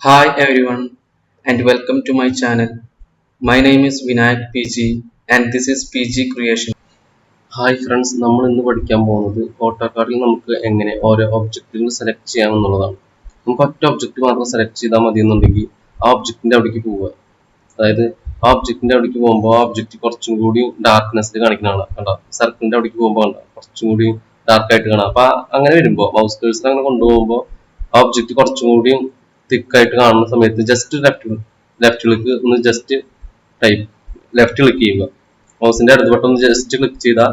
Hi everyone and welcome to my channel. My name is Vinayak PG and this is PG Creation. Hi friends, നമ്മൾ ഇന്ന് പഠിക്കാൻ പോകുന്നത് ഓട്ടോകാഡിൽ നമുക്ക് എങ്ങനെ ഓരോ ഒബ്ജക്റ്റുകൾ സെലക്ട് ചെയ്യാമെന്നുള്ളതാണ്. നമുക്ക് ഒറ്റ ഒബ്ജക്റ്റ് മാത്രം സെലക്ട് ചെയ്താൽ മതി എന്നുണ്ടെങ്കിൽ ആ ഒബ്ജക്റ്റിന്റെ അവിടേക്ക് പോവുക. അതായത് ആ ഒബ്ജക്റ്റിന്റെ അവിടേക്ക് പോകുമ്പോൾ ആ ഒബ്ജക്റ്റ് കുറച്ചും കൂടി ഡാർക്ക്നെസ്സിൽ കാണിക്കുന്നതാണ്. കണ്ടോ, സർക്കിളിന്റെ അവിടേക്ക് പോകുമ്പോൾ കണ്ടോ കുറച്ചും കൂടി ഡാർക്ക് ആയിട്ട് കാണാം. അപ്പൊ അങ്ങനെ വരുമ്പോൾ മൗസ് കേഴ്സർ അങ്ങനെ കൊണ്ടുപോകുമ്പോൾ ആ ഒബ്ജക്റ്റ് കുറച്ചും കൂടി തിക്കായിട്ട് കാണുന്ന സമയത്ത് ജസ്റ്റ് ലെഫ്റ്റ് ക്ലിക്ക് ഒന്ന് ജസ്റ്റ് ടൈപ്പ് ലെഫ്റ്റ് ക്ലിക്ക് ചെയ്യുക. മൗസിന്റെ അടുത്ത് ബട്ടൺ ഒന്ന് ജസ്റ്റ് ക്ലിക്ക് ചെയ്താൽ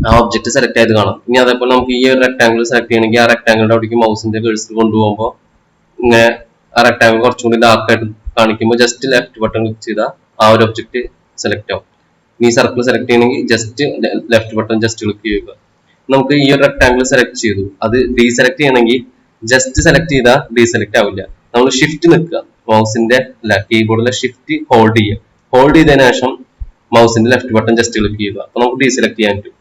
ആ ഒബ്ജക്റ്റ് സെലക്ട് ആയത് കാണാം. ഇനി അതേപോലെ നമുക്ക് ഈ ഒരു റെക്ടാംഗിൾ സെലക്ട് ചെയ്യണമെങ്കിൽ ആ റെക്ടാംഗിളിന്റെ അവിടേക്ക് മൗസിന്റെ കേഴ്സർ കൊണ്ടുപോകുമ്പോൾ ഇങ്ങനെ ആ റെക്ടാംഗിൾ കുറച്ചും കൂടി ഡാർക്ക് ആയിട്ട് കാണിക്കുമ്പോൾ ജസ്റ്റ് ലെഫ്റ്റ് ബട്ടൺ ക്ലിക്ക് ചെയ്താൽ ആ ഒരു ഒബ്ജക്റ്റ് സെലക്ട് ആവും. ഈ സർക്കിൾ സെലക്ട് ചെയ്യണമെങ്കിൽ just left button just click ചെയ്യുക. നമുക്ക് ഈ ഒരു റെക്ടാംഗിൾ സെലക്ട് ചെയ്തു, അത് ഡീസെലക്ട് ചെയ്യണമെങ്കിൽ ജസ്റ്റ് സെലക്ട് ചെയ്താൽ ഡീസെലക്ട് ആവില്ല. നമ്മൾ ഷിഫ്റ്റ് നിൽക്കുക, മൗസിന്റെ കീബോർഡിലെ ഷിഫ്റ്റ് ഹോൾഡ് ചെയ്യുക. ഹോൾഡ് ചെയ്തതിനു ശേഷം മൗസിന്റെ ലെഫ്റ്റ് ബട്ടൺ ജസ്റ്റ് ക്ലിക്ക് ചെയ്യുക. അപ്പൊ നമുക്ക് ഡീസെലക്ട് ചെയ്യാൻ പറ്റും.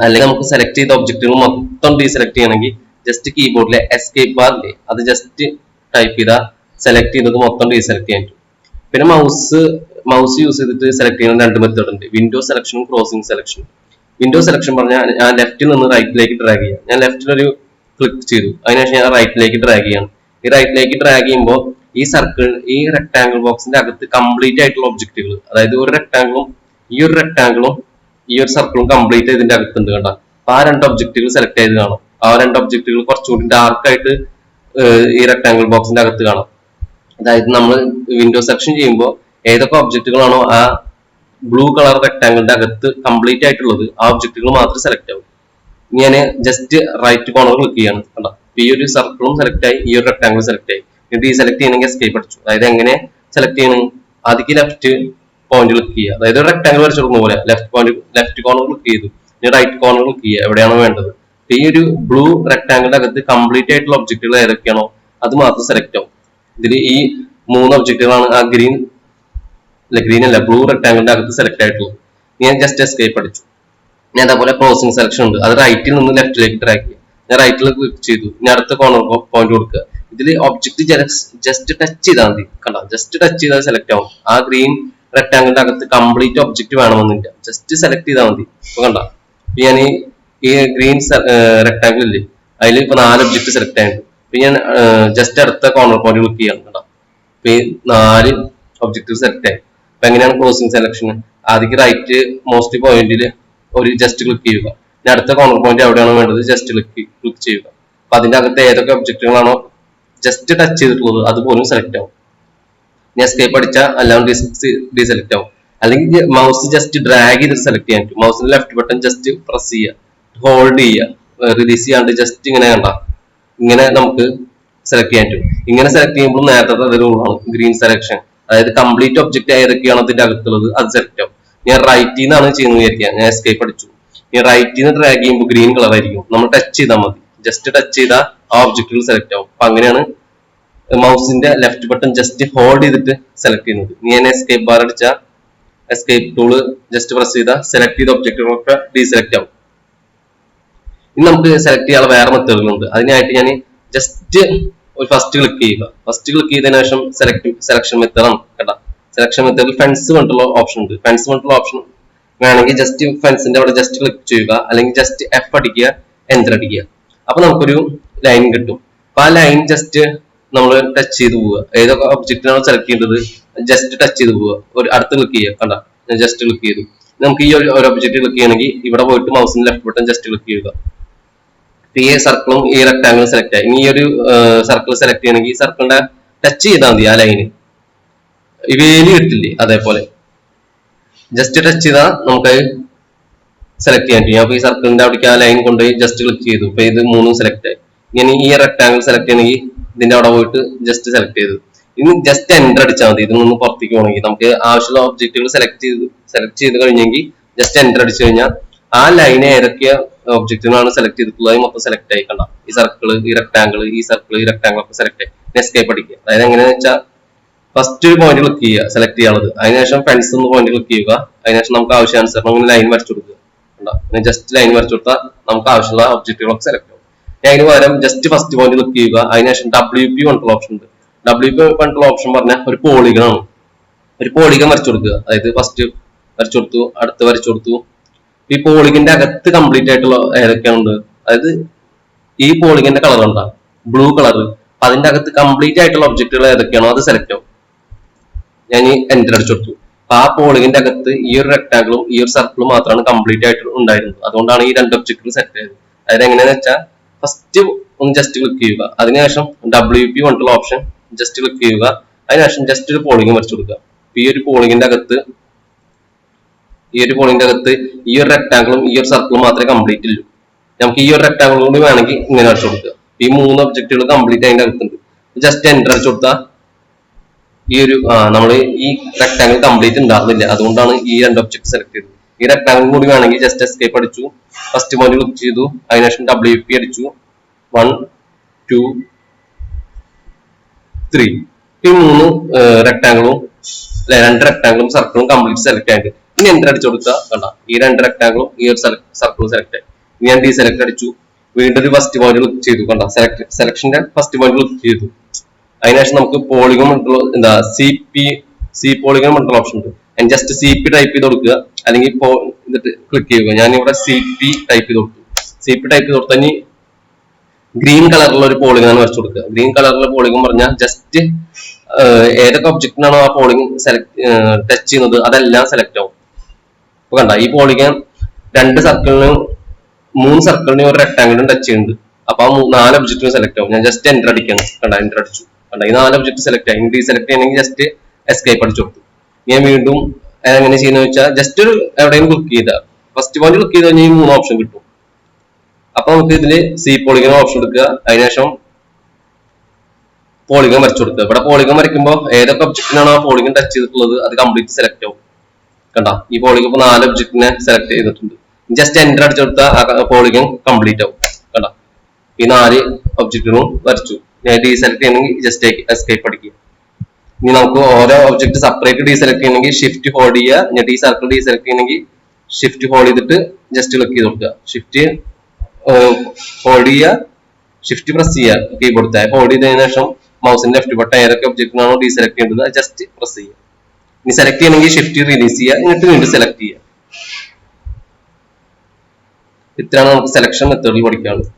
അല്ലെങ്കിൽ നമുക്ക് സെലക്ട് ചെയ്ത ഒബ്ജക്റ്റുകൾ മൊത്തം ഡീസെലക്ട് ചെയ്യണമെങ്കിൽ ജസ്റ്റ് കീബോർഡിലെ എസ്കേപ്പ് ബാറില്ലേ അത് ജസ്റ്റ് ടൈപ്പ് ചെയ്താൽ സെലക്ട് ചെയ്തത് മൊത്തം ഡീസെലക്ട് ചെയ്യാൻ പറ്റും. പിന്നെ മൗസ് യൂസ് ചെയ്തിട്ട് സെലക്ട് ചെയ്യുന്ന രണ്ട് മെത്തേഡ് ഉണ്ട്, വിൻഡോ സെലക്ഷനും ക്രോസിംഗ് സെലക്ഷനും. വിൻഡോ സെലക്ഷൻ പറഞ്ഞാൽ ഞാൻ ലെഫ്റ്റിൽ നിന്ന് റൈറ്റിലേക്ക് ഡ്രാഗ് ചെയ്യാം. ഞാൻ ലെഫ്റ്റിലൊരു ക്ലിക്ക് ചെയ്തു, അതിനുശേഷം ഞാൻ റൈറ്റിലേക്ക് ഡ്രാഗ് ചെയ്യണം. ഈ റൈറ്റിലേക്ക് ഡ്രാഗ് ചെയ്യുമ്പോൾ ഈ റെക്ടാംഗിൾ ബോക്സിന്റെ അകത്ത് കംപ്ലീറ്റ് ആയിട്ടുള്ള ഒബ്ജക്റ്റുകൾ, അതായത് ഒരു റെക്ടാംഗിളും ഈ ഒരു സർക്കിളും കംപ്ലീറ്റ് ഇതിന്റെ അകത്തുണ്ട് കണ്ട. അപ്പൊ ആ രണ്ട് ഒബ്ജക്റ്റുകൾ സെലക്ട് ചെയ്ത് കാണാം. ആ രണ്ട് ഒബ്ജക്റ്റുകൾ കുറച്ചുകൂടി ഡാർക്ക് ആയിട്ട് ഈ റെക്ടാംഗിൾ ബോക്സിന്റെ അകത്ത് കാണാം. അതായത് നമ്മൾ വിൻഡോ സെലക്ഷൻ ചെയ്യുമ്പോൾ ഏതൊക്കെ ഒബ്ജക്റ്റുകളാണോ ആ ബ്ലൂ കളർ റെക്ടാംഗിളിന്റെ അകത്ത് കംപ്ലീറ്റ് ആയിട്ടുള്ളത് ആ ഒബ്ജക്റ്റുകൾ മാത്രം സെലക്ട് ആവും. ഞാൻ ജസ്റ്റ് റൈറ്റ് കോർണർ ക്ലിക്ക് ചെയ്യാണ് കണ്ടോ. ഈ ഒരു സർക്കിളും സെലക്ട് ആയി, ഈ ഒരു റെക്ടാംഗിൾ സെലക്ട് ആയി. എന്നിട്ട് ഈ സെലക്ട് ചെയ്യണമെങ്കിൽ എസ്കേപ്പ് അടിച്ചു. അതായത് എങ്ങനെ സെലക്ട് ചെയ്യണം, ആദ്യം ലെഫ്റ്റ് പോയിന്റ് ക്ലിക്ക് ചെയ്യുക. അതായത് ഒരു റെക്ടാംഗിൾ വരച്ചെടുക്കുന്ന പോലെ ലെഫ്റ്റ് കോർണർ ക്ലിക്ക് ചെയ്തു, ഇനി റൈറ്റ് കോർണർ ക്ലിക്ക് ചെയ്യുക എവിടെയാണോ വേണ്ടത്. ഈ ഒരു ബ്ലൂ റെക്ടാംഗിളിന്റെ അകത്ത് കംപ്ലീറ്റ് ആയിട്ടുള്ള ഒബ്ജക്റ്റുകൾ ഏതൊക്കെയാണോ അത് മാത്രം സെലക്ട് ആവും. ഇതിൽ ഈ മൂന്ന് ഒബ്ജക്റ്റുകളാണ് ആ ഗ്രീൻ അല്ല ബ്ലൂ റെക്ടാംഗിളിന്റെ അകത്ത് സെലക്ട് ആയിട്ടുള്ളത്. ഞാൻ ജസ്റ്റ് എസ്കേപ്പ് അടിച്ചു. ഞാൻ അതേപോലെ ക്രോസിംഗ് സെലക്ഷൻ ഉണ്ട്, അത് റൈറ്റിൽ നിന്ന് ലെഫ്റ്റിലേക്ക് ട്രാക്ക് ചെയ്യുക. ഞാൻ റൈറ്റിൽ ക്ലിക്ക് ചെയ്തു, ഞാൻ അടുത്ത കോർണർ പോയിന്റ് കൊടുക്കുക. ഇതിൽ ഒബ്ജക്റ്റ് ജസ്റ്റ് ടച്ച് ചെയ്താൽ മതി കണ്ടോ, ജസ്റ്റ് ടച്ച് ചെയ്താൽ സെലക്ട് ആവും. ആ ഗ്രീൻ റെക്ടാംഗിളിന്റെ അകത്ത് കംപ്ലീറ്റ് ഒബ്ജക്റ്റ് വേണമെന്നില്ല, ജസ്റ്റ് സെലക്ട് ചെയ്താൽ മതി. ഇപ്പൊ കണ്ട, ഞാൻ ഈ ഗ്രീൻ റെക്ടാംഗിൾ ഇല്ലേ അതിൽ ഇപ്പൊ 4 ഒബ്ജക്റ്റ് സെലക്ട് ആയിട്ടുണ്ട്. അപ്പൊ ഞാൻ ജസ്റ്റ് അടുത്ത കോർണർ പോയിന്റ് ക്ലിക്ക് ചെയ്യണം കണ്ടോ. അപ്പൊ ഈ 4 ഒബ്ജക്റ്റ് സെലക്ട് ആയി. അപ്പൊ എങ്ങനെയാണ് ക്ലോസിംഗ് സെലക്ഷൻ, ആദ്യം റൈറ്റ് മോസ്റ്റ് പോയിന്റിൽ ഒരു ജസ്റ്റ് ക്ലിക്ക് ചെയ്യുക. ഇനി അടുത്ത കോർണർ പോയിന്റ് എവിടെയാണോ വേണ്ടത് ജസ്റ്റ് ക്ലിക്ക് ചെയ്യുക. അപ്പൊ അതിന്റെ അകത്ത് ഏതൊക്കെ ഒബ്ജക്റ്റുകളാണോ ജസ്റ്റ് ടച്ച് ചെയ്തിട്ടുള്ളത് അതുപോലും സെലക്ട് ആവും. ഇനി എസ്കേപ്പ് അടിച്ചാൽ എല്ലാം ഡീസെലക്ട് ആവും. അല്ലെങ്കിൽ മൗസ് ജസ്റ്റ് ഡ്രാഗ് ചെയ്തിട്ട് സെലക്ട് ചെയ്യാൻ പറ്റും. മൗസിന്റെ ലെഫ്റ്റ് ബട്ടൺ ജസ്റ്റ് പ്രസ് ചെയ്യുക, ഹോൾഡ് ചെയ്യുക, റിലീസ് ചെയ്യാണ്ട് ജസ്റ്റ് ഇങ്ങനെ കണ്ട ഇങ്ങനെ നമുക്ക് സെലക്ട് ചെയ്യാൻ പറ്റും. ഇങ്ങനെ സെലക്ട് ചെയ്യുമ്പോൾ നേരത്തെ റൂളാണ് ഗ്രീൻ സെലക്ഷൻ, അതായത് കംപ്ലീറ്റ് ഒബ്ജക്റ്റ് ഏതൊക്കെയാണ് അതിന്റെ അകത്തുള്ളത് അത് സെലക്ട് ആവും. ഞാൻ റൈറ്റിൽ നിന്നാണ് ചെയ്യുന്നത് വിചാരിക്കുക, ഞാൻ എസ്കേപ്പ് അടിച്ചു. ഈ റൈറ്റിൽ നിന്ന് ഡ്രാഗ് ചെയ്യുമ്പോൾ ഗ്രീൻ കളർ ആയിരിക്കും, നമ്മൾ ടച്ച് ചെയ്താൽ മതി. ജസ്റ്റ് ടച്ച് ചെയ്താൽ ആ ഒബ്ജക്റ്റുകൾ സെലക്ട് ആവും. അപ്പൊ അങ്ങനെയാണ് മൗസിന്റെ ലെഫ്റ്റ് ബട്ടൺ ജസ്റ്റ് ഹോൾഡ് ചെയ്തിട്ട് സെലക്ട് ചെയ്യുന്നത്. ഞാൻ എസ്കേപ്പ് ബാർ അടിച്ച എസ്കേപ്പ് ടൂള് ജസ്റ്റ് പ്രസ് ചെയ്താൽ സെലക്ട് ചെയ്ത ഒബ്ജക്റ്റുകളൊക്കെ ഡീസെലക്ട് ആവും. ഇനി നമുക്ക് സെലക്ട് ചെയ്യാനുള്ള വേറെ മെത്തേഡുകളുണ്ട്. അതിനായിട്ട് ഞാൻ ജസ്റ്റ് ഒരു ഫസ്റ്റ് ക്ലിക്ക് ചെയ്യുക. ഫസ്റ്റ് ക്ലിക്ക് ചെയ്തതിനു ശേഷം സെലക്ഷൻ മെത്തേഡാണ് കേട്ടോ. സെലക്ഷൻ മെത്തേഡിൽ ഫെൻസ് കൊണ്ടുള്ള ഓപ്ഷൻ ഉണ്ട്. ഫെൻസ് കൊണ്ടുള്ള ഓപ്ഷൻ വേണമെങ്കിൽ ജസ്റ്റ് ഫെൻസിന്റെ അവിടെ ജസ്റ്റ് ക്ലിക്ക് ചെയ്യുക, അല്ലെങ്കിൽ ജസ്റ്റ് എഫ് അടിക്കുക, എൻ്റർ അടിക്കുക. അപ്പൊ നമുക്കൊരു ലൈൻ കിട്ടും. അപ്പൊ ആ ലൈൻ ജസ്റ്റ് നമ്മൾ ടച്ച് ചെയ്ത് പോവുക. ഏതൊക്കെ ഒബ്ജക്റ്റിനാണ് സെലക്ട് ചെയ്യേണ്ടത് ജസ്റ്റ് ടച്ച് ചെയ്ത് പോവുക. ഒരു അടുത്ത് ക്ലിക്ക് ചെയ്യുക കണ്ട, ഞാൻ ജസ്റ്റ് ക്ലിക്ക് ചെയ്തു. നമുക്ക് ഈ ഒരു ഒബ്ജക്റ്റ് ക്ലിക്ക് ചെയ്യണമെങ്കിൽ ഇവിടെ പോയിട്ട് മൗസിന്റെ ലെഫ്റ്റ് ബട്ടൺ ജസ്റ്റ് ക്ലിക്ക് ചെയ്യുക. ഈ സർക്കിളും ഈ റെക്ടാംഗിളും സെലക്ട് ആയി. ഇനി ഈ ഒരു സർക്കിൾ സെലക്ട് ചെയ്യണമെങ്കിൽ ഈ സർക്കിളിന്റെ ടച്ച് ചെയ്താൽ മതി ആ ലൈന്. ഈ വേലി കിട്ടില്ലേ അതേപോലെ ജസ്റ്റ് ടച്ച് ചെയ്താൽ നമുക്ക് സെലക്ട് ചെയ്യാൻ പറ്റും. അപ്പൊ ഈ സർക്കിളിന്റെ അവിടേക്ക് ആ ലൈൻ കൊണ്ടുപോയി ജസ്റ്റ് ക്ലിക്ക് ചെയ്തു. ഇപ്പൊ ഇത് മൂന്നും സെലക്ട് ആയി. ഇനി ഈ റെക്ടാംഗിൾ സെലക്ട് ചെയ്യണമെങ്കിൽ ഇതിന്റെ അവിടെ പോയിട്ട് ജസ്റ്റ് സെലക്ട് ചെയ്തു. ഇനി ജസ്റ്റ് എൻ്റർ അടിച്ചാൽ മതി. ഇതിൽ നിന്ന് പുറത്തേക്ക് പോകണമെങ്കിൽ നമുക്ക് ആവശ്യമുള്ള ഒബ്ജക്റ്റുകൾ സെലക്ട് ചെയ്ത് കഴിഞ്ഞെങ്കിൽ ജസ്റ്റ് എൻ്റർ അടിച്ചു കഴിഞ്ഞാൽ ആ ലൈന് ഏതൊക്കെ ഒബ്ജക്റ്റുകളാണ് സെലക്ട് ചെയ്തിട്ടുള്ളത് മൊത്തം സെലക്ട് ആയി കണ്ട. ഈ സർക്കിൾ, ഈ റെക്ടാംഗിൾ, ഈ സർക്കിൾ, ഈ റെക്ടാംഗിൾ ഒക്കെ സെലക്ട് ആയി. എസ്കേപ്പ് അടിക്കുക. അതായത് എങ്ങനെയാണെന്ന് വെച്ചാൽ ഫസ്റ്റ് ഒരു പോയിന്റ് ക്ലിക്ക് ചെയ്യുക, സെലക്ട് ചെയ്യാനുള്ളത്. അതിനുശേഷം ഫ്രണ്ട്സ് ഒന്ന് പോയിന്റ് ക്ലിക്ക് ചെയ്യുക. അതിനുശേഷം നമുക്ക് ആവശ്യാനുസരണം അങ്ങനെ ലൈൻ വരച്ചു കൊടുക്കുക. ജസ്റ്റ് ലൈൻ വരച്ചു കൊടുത്താൽ നമുക്ക് ആവശ്യമുള്ള ഒബ്ജക്റ്റുകളൊക്കെ സെലക്ട് ആവും. അതിന് പകരം ജസ്റ്റ് ഫസ്റ്റ് പോയിന്റ് ക്ലിക്ക് ചെയ്യുക. അതിനുശേഷം WP പറഞ്ഞിട്ടുള്ള ഓപ്ഷൻ ഉണ്ട്. WP പറഞ്ഞിട്ടുള്ള ഓപ്ഷൻ പറഞ്ഞാൽ ഒരു പോളിഗണാണ്. ഒരു പോളിഗൺ വരച്ചു കൊടുക്കുക. അതായത് ഫസ്റ്റ് വരച്ചു കൊടുത്തു, അടുത്ത് വരച്ചു കൊടുത്തു. ഈ പോളിഗന്റെ അകത്ത് കംപ്ലീറ്റ് ആയിട്ടുള്ള ഏതൊക്കെയാണ്, അതായത് ഈ പോളിഗന്റെ കളർ ഉണ്ടാകും ബ്ലൂ കളർ. അതിന്റെ അകത്ത് കംപ്ലീറ്റ് ആയിട്ടുള്ള ഒബ്ജക്റ്റുകൾ ഏതൊക്കെയാണോ അത് സെലക്ട് ആവും. ഞാൻ എന്റർ അടിച്ചു കൊടുത്തു. ആ പോളിഗന്റെ അകത്ത് ഈ ഒരു റെക്ടാങ്കിളും ഈ ഒരു സർക്കിളും മാത്രമാണ് കംപ്ലീറ്റ് ആയിട്ട് ഉണ്ടായിരുന്നത്. അതുകൊണ്ടാണ് ഈ രണ്ട് ഒബ്ജക്റ്റുകൾ സെലക്ട് ചെയ്തത്. അതായത് എങ്ങനെയാന്ന് വെച്ചാൽ ഫസ്റ്റ് ഒന്ന് ജസ്റ്റ് ക്ലിക്ക് ചെയ്യുക. അതിനുശേഷം WP പറഞ്ഞിട്ടുള്ള ഓപ്ഷൻ ജസ്റ്റ് ക്ലിക്ക് ചെയ്യുക. അതിനുശേഷം ജസ്റ്റ് ഒരു പോളിംഗ് വരച്ചു കൊടുക്കുക. ഈ ഒരു പോളിംഗിന്റെ അകത്ത് ഈ ഒരു റെക്ടാങ്കിളും ഈ ഒരു സർക്കിളും മാത്രമേ കംപ്ലീറ്റ് ഉള്ളൂ. നമുക്ക് ഈ ഒരു റെക്ടാങ്കിൾ കൂടി വേണമെങ്കിൽ ഇങ്ങനെ വരച്ചു കൊടുക്കുക. ഈ 3 ഒബ്ജക്റ്റുകൾ കംപ്ലീറ്റ് അതിന്റെ അകത്തുണ്ട്. ജസ്റ്റ് എന്റർ അടിച്ചു കൊടുത്താൽ ഈ ഒരു നമ്മൾ ഈ റെക്ടാങ്കിൾ കംപ്ലീറ്റ് ഉണ്ടാകുന്നില്ല. അതുകൊണ്ടാണ് ഈ രണ്ട് ഒബ്ജക്ട് സെലക്ട് ചെയ്തത്. ഈ റെക്ടാങ്കിൾ കൂടി വേണമെങ്കിൽ ജസ്റ്റ് എസ്കേപ്പ് അടിച്ചു, ഫസ്റ്റ് പോയിന്റ് ക്ലിക്ക് ചെയ്തു, അതിനുശേഷം WP അടിച്ചു. 1 2 3 ഈ 3 റെക്ടാങ്കിളും രണ്ട് റെക്ടാങ്കിളും സർക്കിളും കംപ്ലീറ്റ് സെലക്ട് ആയിട്ട് ഇനി എന്റർ അടിച്ചു കൊടുക്കുക. കണ്ട ഈ രണ്ട് റെക്ടാങ്കിളും ഈ ഒരു സർക്കിളും സെലക്ട് ആയി. ഇനി ഞാൻ ഡീസെലക്ട് അടിച്ചു, വീണ്ടും ഒരു ഫസ്റ്റ് പോയിന്റ് ക്ലിക്ക് ചെയ്തു. കണ്ട സെലക്ഷന്റെ ഫസ്റ്റ് പോയിന്റ് ക്ലിക്ക് ചെയ്തു. അതിനുശേഷം നമുക്ക് പോളിഗൺ എന്താ സി പോളിഗൺ പറഞ്ഞിട്ടുള്ള ഓപ്ഷൻ ഉണ്ട്. ഞാൻ ജസ്റ്റ് CP ടൈപ്പ് ചെയ്ത് കൊടുക്കുക, അല്ലെങ്കിൽ എന്നിട്ട് ക്ലിക്ക് ചെയ്യുക. ഞാൻ ഇവിടെ CP ടൈപ്പ് ചെയ്ത് കൊടുത്തു. CP ടൈപ്പ് ചെയ്ത് കൊടുത്താൽ ഇനി ഗ്രീൻ കളറിലുള്ള ഒരു പോളിഗൺ വരച്ചു കൊടുക്കുക. ഗ്രീൻ കളറിലുള്ള പോളിഗൺ പറഞ്ഞാൽ ജസ്റ്റ് ഏതൊക്കെ ഒബ്ജക്റ്റിനാണോ ആ പോളിഗൺ ടച്ച് ചെയ്യുന്നത് അതെല്ലാം സെലക്ട് ആവും. അപ്പൊ കണ്ട ഈ പോളിഗൺ 2 സർക്കിളിനും 3 സർക്കിളിനും ഒരു റെക്ടാങ്കിളും ടച്ച് ചെയ്യുന്നുണ്ട്. അപ്പൊ ആ 4 ഒബ്ജക്റ്റും സെലക്ട് ആവും. ഞാൻ ജസ്റ്റ് എന്റർ അടിക്കണം. കണ്ട എന്റർ അടിച്ചു. കണ്ട ഈ 4 ഒബ്ജക്ട് സെലക്ട് ആയി. ഡി സെലക്ട് ചെയ്യണമെങ്കിൽ ജസ്റ്റ് എസ്കേപ്പ് അടിച്ചു കൊടുത്തു. ഞാൻ വീണ്ടും എങ്ങനെ ചെയ്യുന്ന വെച്ചാൽ ജസ്റ്റ് ഒരു എവിടെയും ക്ലിക്ക് ചെയ്താൽ ഫസ്റ്റ് പോയിന്റ് ക്ലിക്ക് ചെയ്ത് കഴിഞ്ഞാൽ ഈ 3 ഓപ്ഷൻ കിട്ടും. അപ്പൊ നമുക്ക് ഇതില് സി പോളിഗൺ ഓപ്ഷൻ എടുക്കുക. അതിനുശേഷം പോളിഗൺ വരച്ചു കൊടുക്കുക. ഇവിടെ പോളിഗൺ വരയ്ക്കുമ്പോൾ ഏതൊക്കെ ഒബ്ജക്റ്റിനാണോ ആ പോളിഗൺ ടച്ച് ചെയ്തിട്ടുള്ളത് അത് കംപ്ലീറ്റ് സെലക്ട് ആവും. കണ്ട ഈ പോളിഗൺ ഇപ്പൊ 4 ഒബ്ജക്റ്റിനെ സെലക്ട് ചെയ്തിട്ടുണ്ട്. ജസ്റ്റ് എന്റർ അടിച്ചു കൊടുത്താൽ പോളിഗൺ കംപ്ലീറ്റ് ആവും. കണ്ട ഈ 4 ഒബ്ജക്റ്റുകളും വരച്ചു. ഞാൻ ഡീസെലക്ട് ചെയ്യണമെങ്കിൽ ജസ്റ്റ് എസ്കേപ്പ് അടിക്കുക. ഇനി നമുക്ക് ഓരോ ഒബ്ജക്ട് സെപ്പറേറ്റ് ഡീസെലക്ട് ചെയ്യണമെങ്കിൽ ഷിഫ്റ്റ് ഹോൾഡ് ചെയ്യുക. എന്നിട്ട് ഈ സർക്കിൾ ഡീസെലക്ട് ചെയ്യണമെങ്കിൽ ഷിഫ്റ്റ് ഹോൾഡ് ചെയ്തിട്ട് ജസ്റ്റ് ക്ലിക്ക് ചെയ്ത് കൊടുക്കുക. ഷിഫ്റ്റ് ഹോൾഡ് ചെയ്യുക, ഷിഫ്റ്റ് പ്രസ് ചെയ്യുക കീബോർഡ്. ഹോൾഡ് ചെയ്തതിനു ശേഷം മൗസിന്റെ ലെഫ്റ്റ് ബട്ടൺ ഏതൊക്കെ ഒബ്ജക്റ്റിനാണോ ഡീസെലക്ട് ചെയ്യേണ്ടത് അത് ജസ്റ്റ് പ്രസ് ചെയ്യുക. ഇനി സെലക്ട് ചെയ്യണമെങ്കിൽ ഷിഫ്റ്റ് റിലീസ് ചെയ്യുക, എന്നിട്ട് വീണ്ടും സെലക്ട് ചെയ്യുക. ഇത്രയാണ് നമുക്ക് സെലക്ഷൻ മെത്തേഡിൽ പഠിക്കാനുള്ളത്.